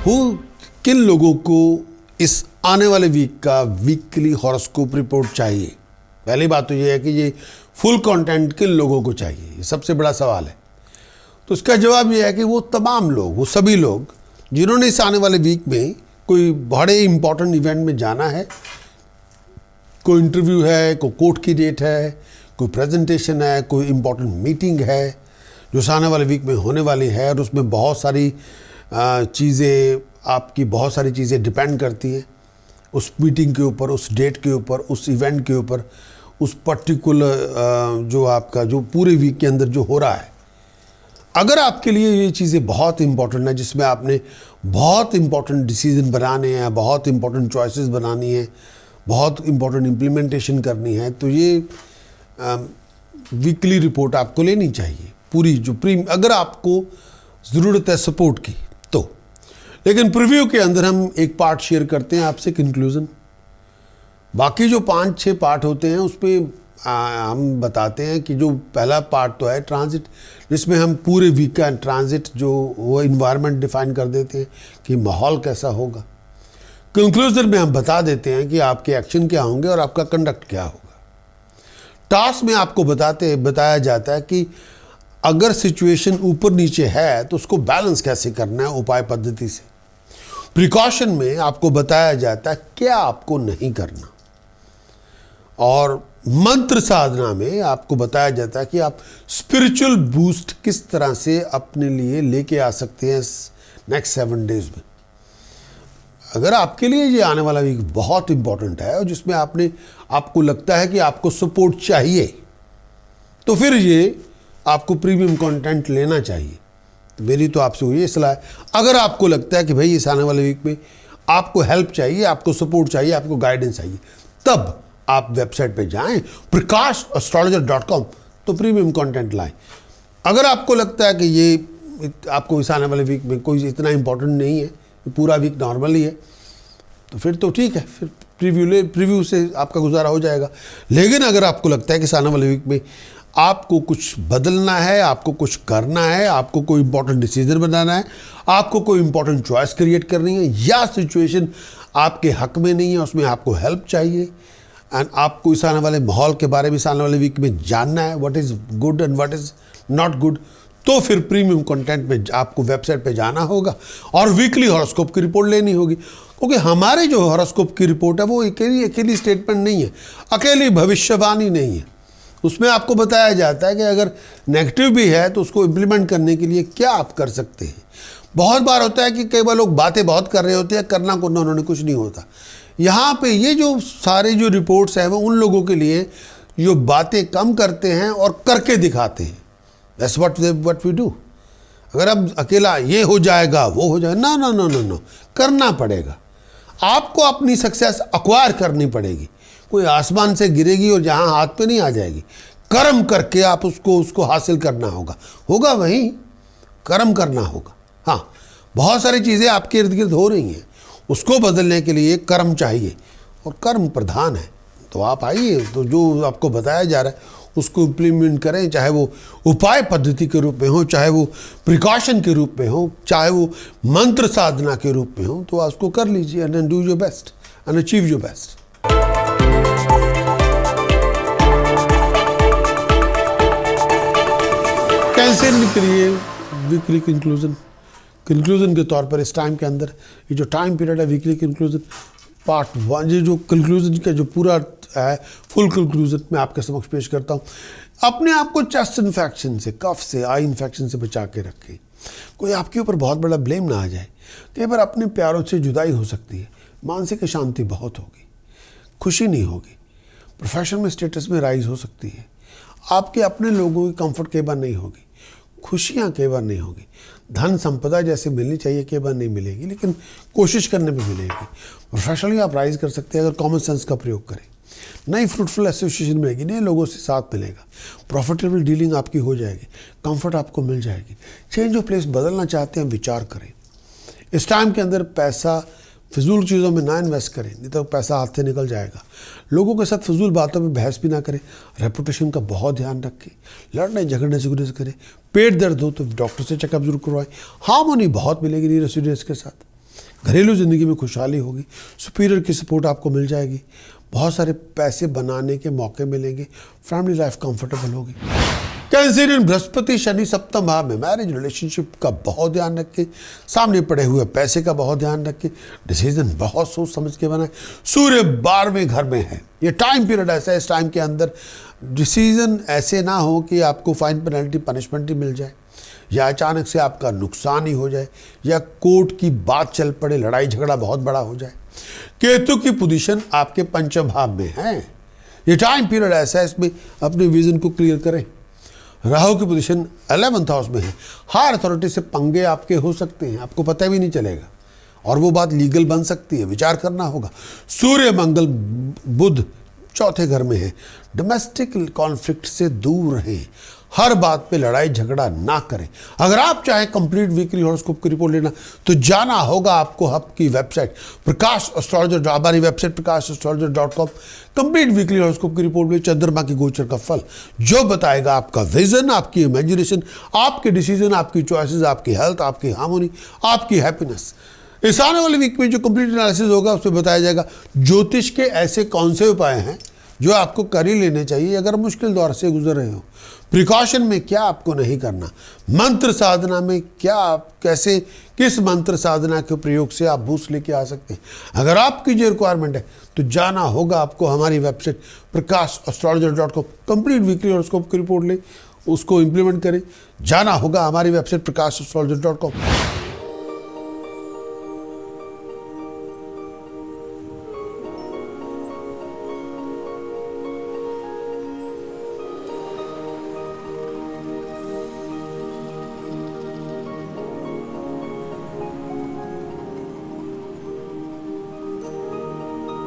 वो किन लोगों को इस आने वाले वीक का वीकली हॉरोस्कोप रिपोर्ट चाहिए? पहली बात तो ये है कि ये फुल कंटेंट किन लोगों को चाहिए, ये सबसे बड़ा सवाल है। तो इसका जवाब ये है कि वो तमाम लोग, वो सभी लोग जिन्होंने इस आने वाले वीक में कोई बड़े इंपॉर्टेंट इवेंट में जाना है, कोई इंटरव्यू है, कोई कोर्ट की डेट है, कोई प्रेजेंटेशन है, कोई इंपॉर्टेंट मीटिंग है जो इस आने वाले वीक में होने वाली है, और उसमें बहुत सारी चीज़ें, आपकी बहुत सारी चीज़ें डिपेंड करती हैं उस मीटिंग के ऊपर, उस डेट के ऊपर, उस इवेंट के ऊपर, उस पर्टिकुलर जो आपका जो पूरे वीक के अंदर जो हो रहा है। अगर आपके लिए ये चीज़ें बहुत इंपॉर्टेंट है, जिसमें आपने बहुत इंपॉर्टेंट डिसीजन बनाने हैं, बहुत इंपॉर्टेंट चॉइसेस बनानी है, बहुत इंपॉर्टेंट इम्प्लीमेंटेशन करनी है, तो ये वीकली रिपोर्ट आपको लेनी चाहिए पूरी, जो अगर आपको ज़रूरत है सपोर्ट की तो। लेकिन प्रीव्यू के अंदर हम एक पार्ट शेयर करते हैं आपसे, कंक्लूजन। बाकी जो 5-6 पार्ट होते हैं उसमें हम बताते हैं कि जो पहला पार्ट तो है ट्रांजिट, जिसमें हम पूरे वीक का ट्रांजिट जो वो इन्वायरमेंट डिफाइन कर देते हैं कि माहौल कैसा होगा। कंक्लूजन में हम बता देते हैं कि आपके एक्शन क्या होंगे और आपका कंडक्ट क्या होगा। टास्क में आपको बताया जाता है कि अगर सिचुएशन ऊपर नीचे है तो उसको बैलेंस कैसे करना है उपाय पद्धति से। प्रिकॉशन में आपको बताया जाता है क्या आपको नहीं करना, और मंत्र साधना में आपको बताया जाता है कि आप स्पिरिचुअल बूस्ट किस तरह से अपने लिए लेके आ सकते हैं नेक्स्ट 7 डेज में। अगर आपके लिए ये आने वाला वीक बहुत इंपॉर्टेंट है और जिसमें आपको लगता है कि आपको सपोर्ट चाहिए, तो फिर ये आपको प्रीमियम कंटेंट लेना चाहिए। तो मेरी तो आपसे ये सलाह है, अगर आपको लगता है कि भाई इस आने वाले वीक में आपको हेल्प चाहिए, आपको सपोर्ट चाहिए, आपको गाइडेंस चाहिए, तब आप वेबसाइट पे जाएं prakash.astrologer.com, तो प्रीमियम कंटेंट लाएं। अगर आपको लगता है कि ये आपको इस आने वाले वीक में कोई इतना इंपॉर्टेंट नहीं है, पूरा वीक नॉर्मल ही है, तो फिर तो ठीक है, फिर प्रीव्यू से आपका गुजारा हो जाएगा। लेकिन अगर आपको लगता है कि इस आने वाले वीक में आपको कुछ बदलना है, आपको कुछ करना है, आपको कोई इंपॉर्टेंट डिसीजन बनाना है, आपको कोई इंपॉर्टेंट चॉइस क्रिएट करनी है, या सिचुएशन आपके हक में नहीं है, उसमें आपको हेल्प चाहिए, एंड आपको इस आने वाले माहौल के बारे में इस आने वाले वीक में जानना है, what is good and what is not good, तो फिर प्रीमियम कंटेंट में आपको वेबसाइट पे जाना होगा और वीकली हॉरोस्कोप की रिपोर्ट लेनी होगी। क्योंकि हमारे जो हॉरोस्कोप की रिपोर्ट है वो अकेली स्टेटमेंट नहीं है, अकेली भविष्यवाणी नहीं है। उसमें आपको बताया जाता है कि अगर नेगेटिव भी है तो उसको इम्प्लीमेंट करने के लिए क्या आप कर सकते हैं। बहुत बार होता है कि कई बार लोग बातें बहुत कर रहे होते हैं, करना को उन्होंने कुछ नहीं होता। यहाँ पे ये जो सारे जो रिपोर्ट्स हैं वो उन लोगों के लिए जो बातें कम करते हैं और करके दिखाते हैं। That's what we do. अगर अब अकेला ये हो जाएगा वो हो जाएगा, ना ना ना ना ना, करना पड़ेगा। आपको अपनी सक्सेस एक्वायर करनी पड़ेगी, कोई आसमान से गिरेगी और जहाँ हाथ पे नहीं आ जाएगी। कर्म करके आप उसको हासिल करना होगा वहीं कर्म करना होगा। हाँ, बहुत सारी चीज़ें आपके इर्द गिर्द हो रही हैं, उसको बदलने के लिए कर्म चाहिए और कर्म प्रधान है। तो आप आइए, तो जो आपको बताया जा रहा है उसको इम्प्लीमेंट करें, चाहे वो उपाय पद्धति के रूप में हो, चाहे वो प्रिकॉशन के रूप में हो, चाहे वो मंत्र साधना के रूप में हो, तो आप उसको कर लीजिए and do your best and achieve your best. कैसे निकलिए वीकली कंक्लूजन के तौर पर इस टाइम के अंदर, ये जो टाइम पीरियड है वीकली कंक्लूजन पार्ट 1, ये जो कंक्लूजन का जो पूरा है फुल कंक्लूजन मैं आपके समक्ष पेश करता हूँ। अपने आप को चेस्ट इन्फेक्शन से, कफ से, आई इन्फेक्शन से बचा के रखें। कोई आपके ऊपर बहुत बड़ा ब्लेम ना आ जाए। कई बार अपने प्यारों से जुदाई हो सकती है, मानसिक अशांति बहुत होगी, खुशी नहीं होगी, प्रोफेशन में स्टेटस में राइज हो सकती है, आपके अपने लोगों की कंफर्ट कई बार नहीं होगी, खुशियाँ कई बार नहीं होगी, धन संपदा जैसे मिलनी चाहिए कई बार नहीं मिलेगी, लेकिन कोशिश करने पे मिलेगी। प्रोफेशनली आप राइज कर सकते हैं अगर कॉमन सेंस का प्रयोग करें। नई फ्रूटफुल एसोसिएशन मिलेगी, नए लोगों से साथ मिलेगा, प्रॉफिटेबल डीलिंग आपकी हो जाएगी, कंफर्ट आपको मिल जाएगी। चेंज ऑफ प्लेस बदलना चाहते हैं, विचार करें। इस टाइम के अंदर पैसा फिजूल चीज़ों में ना इन्वेस्ट करें, नहीं तो पैसा हाथ से निकल जाएगा। लोगों के साथ फिजूल बातों में बहस भी ना करें। रेपुटेशन का बहुत ध्यान रखें। लड़ने झगड़ने से करें। पेट दर्द हो तो डॉक्टर से चेकअप जरूर करवाएं। हार्मोनी बहुत मिलेगी नीरस के साथ। घरेलू ज़िंदगी में खुशहाली होगी, सुपीरियर की सपोर्ट आपको मिल जाएगी, बहुत सारे पैसे बनाने के मौके मिलेंगे, फैमिली लाइफ कंफर्टेबल होगी। कैंसरियन बृहस्पति शनि सप्तम भाव में, मैरिज रिलेशनशिप का बहुत ध्यान रखें, सामने पड़े हुए पैसे का बहुत ध्यान रखें, डिसीजन बहुत सोच समझ के बनाएं। सूर्य 12वें घर में है, ये टाइम पीरियड ऐसा है, इस टाइम के अंदर डिसीजन ऐसे ना हो कि आपको फाइन पेनल्टी पनिशमेंट ही मिल जाए, या अचानक से आपका नुकसान ही हो जाए, या कोर्ट की बात चल पड़े, लड़ाई झगड़ा बहुत बड़ा हो जाए। केतु की पोजीशन आपके पंचम भाव में है, ये टाइम पीरियड ऐसा है, इसमें अपने विजन को क्लियर करें। राहु की पोजीशन 11th हाउस में है, हायर अथॉरिटी से पंगे आपके हो सकते हैं, आपको पता भी नहीं चलेगा, और वो बात लीगल बन सकती है, विचार करना होगा। सूर्य मंगल बुध चौथे घर में है, डोमेस्टिक कॉन्फ्लिक्ट से दूर रहें, हर बात पे लड़ाई झगड़ा ना करें। अगर आप चाहें कंप्लीट वीकली हॉरोस्कोप की रिपोर्ट लेना तो जाना होगा आपको आपकी वेबसाइट प्रकाश एस्ट्रोलॉजर, हमारी website prakash.astrologer.com। Complete weekly horoscope की रिपोर्ट में चंद्रमा की गोचर का फल जो बताएगा आपका विजन, आपकी इमेजिनेशन, आपके डिसीजन, आपकी चॉइसेस, आपकी हेल्थ, आपकी हार्मोनी, आपकी हैप्पीनेस। इस आने वाले वीक में जो कंप्लीट एनालिसिस होगा उसमें बताया जाएगा ज्योतिष के ऐसे कौन से उपाय हैं जो आपको कर ही लेने चाहिए अगर मुश्किल दौर से गुजर रहे हो, प्रिकॉशन में क्या आपको नहीं करना, मंत्र साधना में क्या आप कैसे किस मंत्र साधना के प्रयोग से आप बूस्ट लेके आ सकते हैं। अगर आपकी जो रिक्वायरमेंट है तो जाना होगा आपको हमारी website prakash.astrologer.com। Complete weekly horoscope की रिपोर्ट ले, उसको इम्प्लीमेंट करें, जाना होगा हमारी वेबसाइट prakash.astrologer.com।